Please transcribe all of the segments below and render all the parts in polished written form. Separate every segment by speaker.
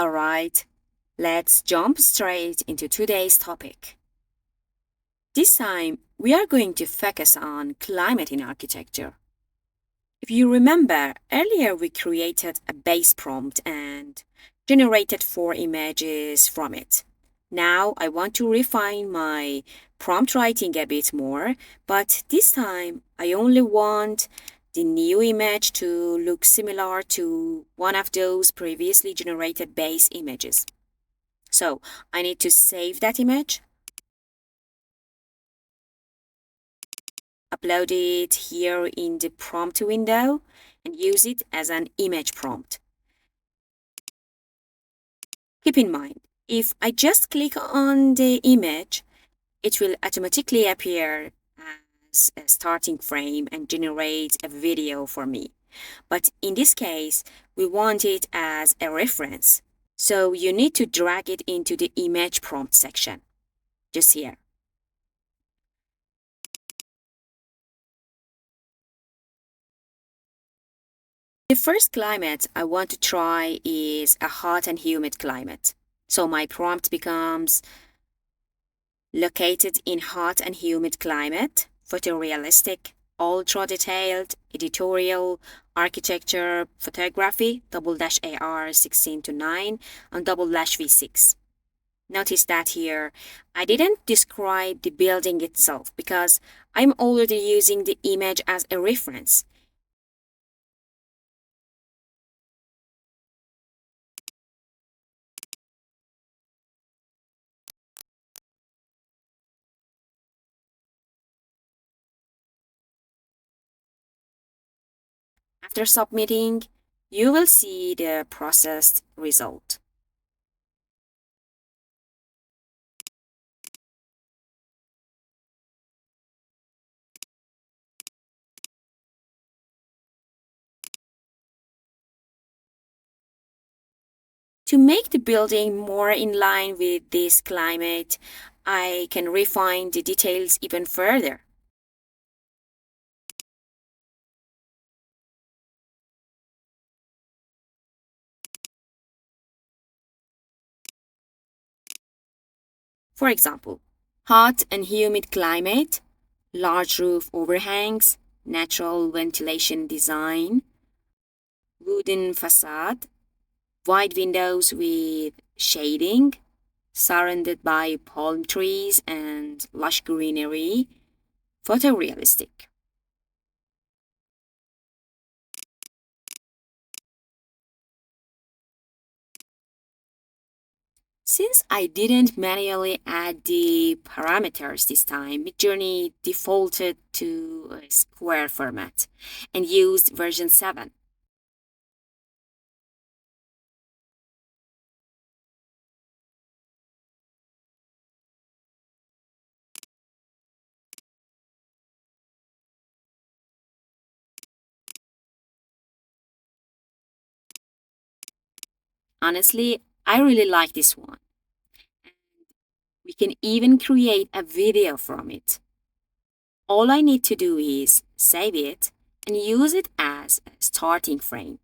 Speaker 1: Alright, let's jump straight into today's topic. This time, we are going to focus on climate in architecture. If you remember, earlier we created a base prompt and generated 4 images from it. Now I want to refine my prompt writing a bit more, but this time I only want the new image to look similar to one of those previously generated base images. So I need to save that image, upload it here in the prompt window, and use it as an image prompt. Keep in mind, if I just click on the image, it will automatically appear as a starting frame and generate a video for me. But in this case, we want it as a reference. So you need to drag it into the image prompt section, just here. The first climate I want to try is a hot and humid climate. So my prompt becomes located in hot and humid climate, photorealistic, ultra detailed, editorial, architecture, photography, AR 16 to 9 and V6. Notice that here, I didn't describe the building itself because I'm already using the image as a reference. After submitting, you will see the processed result. To make the building more in line with this climate, I can refine the details even further. For example, hot and humid climate, large roof overhangs, natural ventilation design, wooden facade, wide windows with shading, surrounded by palm trees and lush greenery, photorealistic. Since I didn't manually add the parameters this time, Midjourney defaulted to a square format and used version 7. Honestly, I really like this one. We can even create a video from it. All I need to do is save it and use it as a starting frame.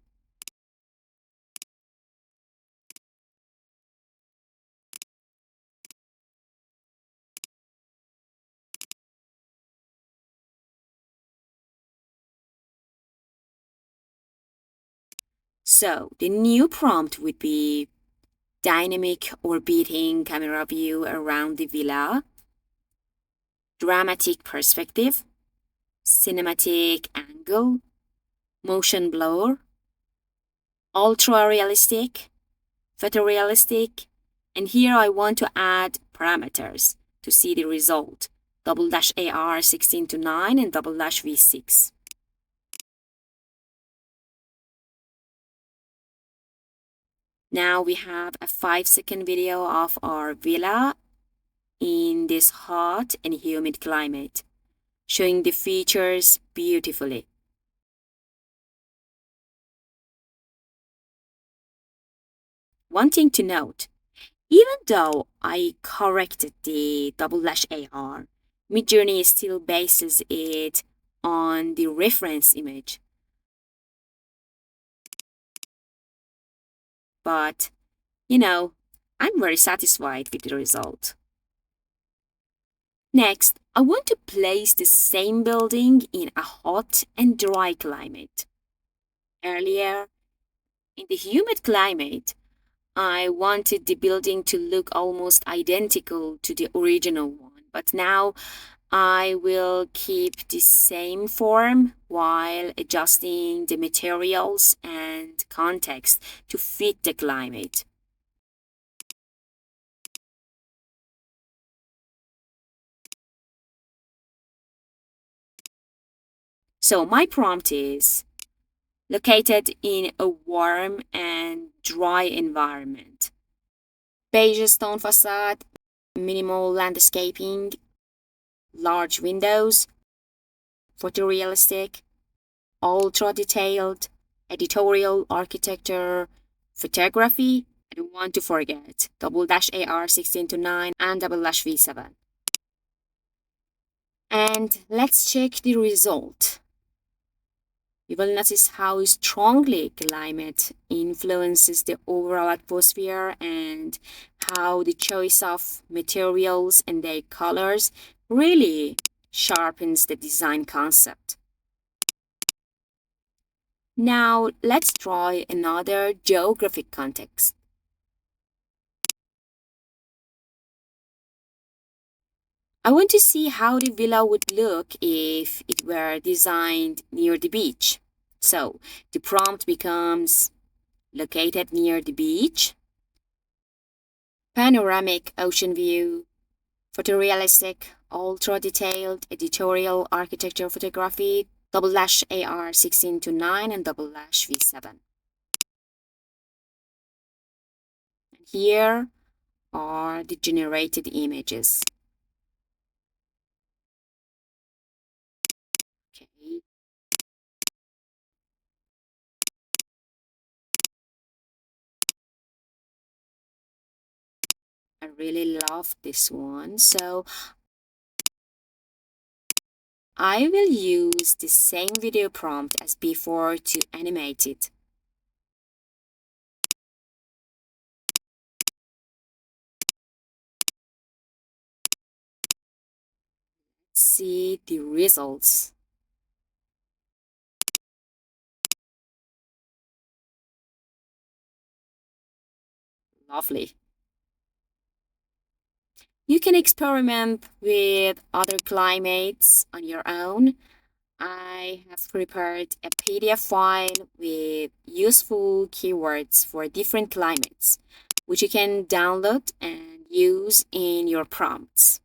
Speaker 1: So the new prompt would be dynamic orbiting camera view around the villa, dramatic perspective, cinematic angle, motion blur, ultra realistic, photorealistic, and here I want to add parameters to see the result, AR 16 to 9 and V6. Now we have a 5-second video of our villa in this hot and humid climate, showing the features beautifully. One thing to note, even though I corrected the AR, Midjourney still bases it on the reference image. But You know, I'm very satisfied with the result. Next, I want to place the same building in a hot and dry climate. Earlier, in the humid climate, I wanted the building to look almost identical to the original one, but now I will keep the same form while adjusting the materials and context to fit the climate. So my prompt is located in a warm and dry environment. Beige stone facade, minimal landscaping, large windows, photorealistic, ultra detailed, editorial architecture, photography. I don't want to forget double dash AR 16 to 9 and double dash V7. And let's check the result. You will notice how strongly climate influences the overall atmosphere and how the choice of materials and their colors really sharpens the design concept. Now, let's try another geographic context. I want to see how the villa would look if it were designed near the beach. So, the prompt becomes located near the beach, panoramic ocean view, photorealistic, ultra detailed editorial architecture photography, double dash AR 16 to 9 and double dash V7. And here are the generated images. Okay. I really love this one. So I will use the same video prompt as before to animate it. See the results. Lovely. You can experiment with other climates on your own. I have prepared a PDF file with useful keywords for different climates, which you can download and use in your prompts.